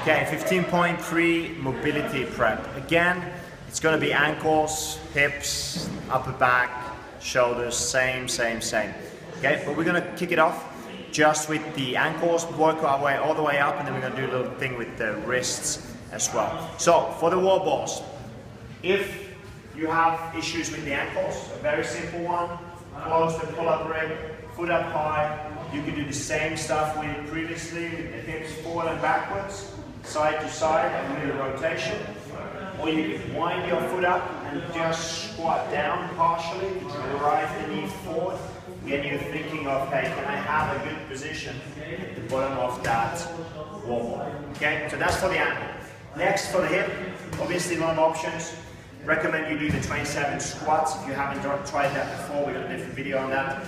Okay, 15.3 mobility prep. Again, it's going to be ankles, hips, upper back, shoulders, same. Okay, but we're going to kick it off just with the ankles, work our way all the way up, and then we're going to do a little thing with the wrists as well. So, for the wall balls, if you have issues with the ankles, a very simple one, close the pull-up rig, foot up high. You can do the same stuff we did previously with the hips forward and backwards, side to side, and with a rotation. Or you can wind your foot up and just squat down partially to drive the knee forward. Again, you're thinking of, hey, can I have a good position at the bottom of that wall ball? Okay, so that's for the ankle. Next, for the hip, obviously a lot of options. Recommend you do the 27 squats if you haven't tried that before. We've got a different video on that.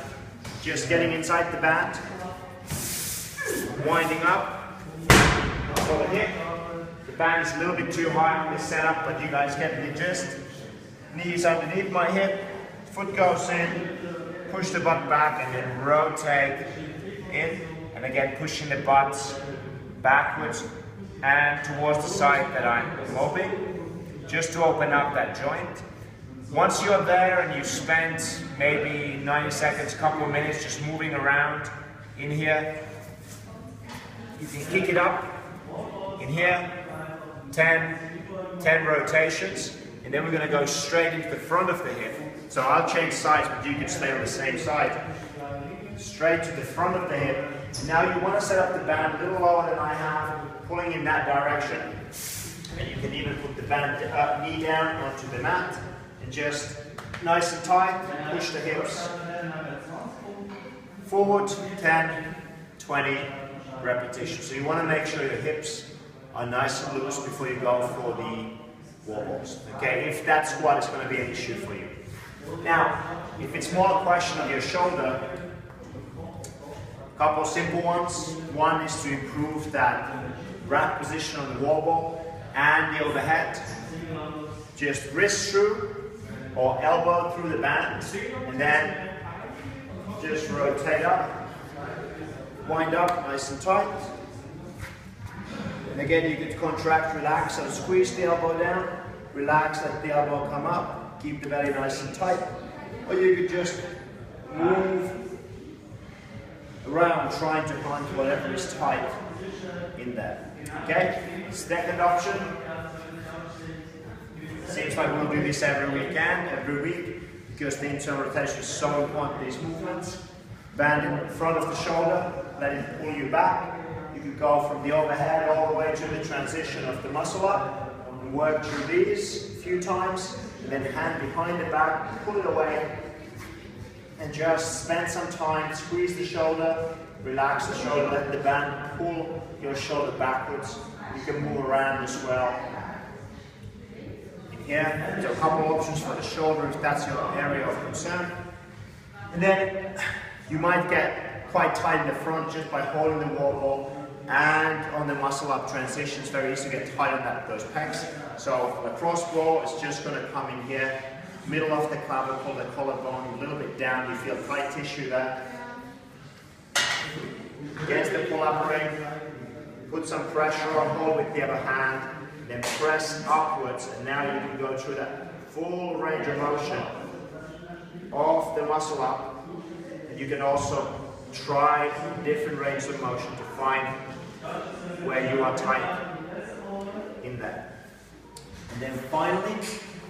Just getting inside the band, winding up for the hip. The band is a little bit too high on this setup, but you guys get the gist. Knees underneath my hip, foot goes in, push the butt back and then rotate in. And again, pushing the butt backwards and towards the side that I'm mobbing, just to open up that joint. Once you're there and you've spent maybe 90 seconds, couple of minutes just moving around in here, you can kick it up in here, 10 rotations, and then we're going to go straight into the front of the hip. So I'll change sides, but you can stay on the same side. Straight to the front of the hip. Now you want to set up the band a little lower than I have, pulling in that direction. And you can even put the band knee down onto the mat and just nice and tight, push the hips forward, 10, 20 repetitions. So you want to make sure your hips are nice and loose before you go for the wall balls. Okay, if that squat is going to be an issue for you. Now, if it's more a question of your shoulder, a couple of simple ones. One is to improve that wrap position on the wall ball and the overhead. Just wrist through or elbow through the band, and then just rotate up, wind up nice and tight. And again, you can contract, relax, so squeeze the elbow down, relax, let the elbow come up, keep the belly nice and tight. Or you could just move around trying to hunt whatever is tight in there. Okay? Second option. Seems like we'll do this every week, because the internal rotation is so important, these movements. Band in front of the shoulder, let it pull you back. You can go from the overhead all the way to the transition of the muscle up, and work through these a few times, and then hand behind the back, pull it away, and just spend some time, squeeze the shoulder, relax the shoulder, let the band pull your shoulder backwards. You can move around as well. Yeah, so a couple of options for the shoulder if that's your area of concern. And then you might get quite tight in the front just by holding the wall ball, and on the muscle up transition it's very easy to get tight on those pecs. So the cross ball is just going to come in here, middle of the clavicle, the collarbone, a little bit down. You feel tight tissue there. Against the pull-up ring, put some pressure on, hold with the other hand, then press upwards, and now you can go through that full range of motion of the muscle up. And you can also try different ranges of motion to find where you are tight in there. And then finally,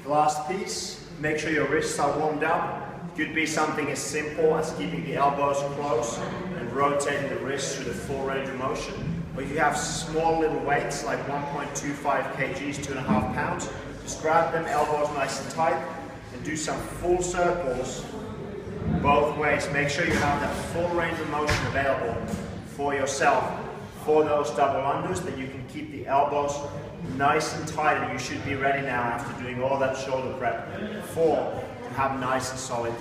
the last piece, make sure your wrists are warmed up. Could be something as simple as keeping the elbows close and rotating the wrists through the full range of motion. Or if you have small little weights like 1.25 kgs, 2.5 pounds, just grab them, elbows nice and tight, and do some full circles both ways. Make sure you have that full range of motion available for yourself for those double unders, that you can keep the elbows nice and tight, and you should be ready now after doing all that shoulder prep to have nice and solid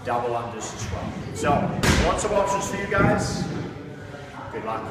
double unders as well. So, lots of options for you guys. Good luck.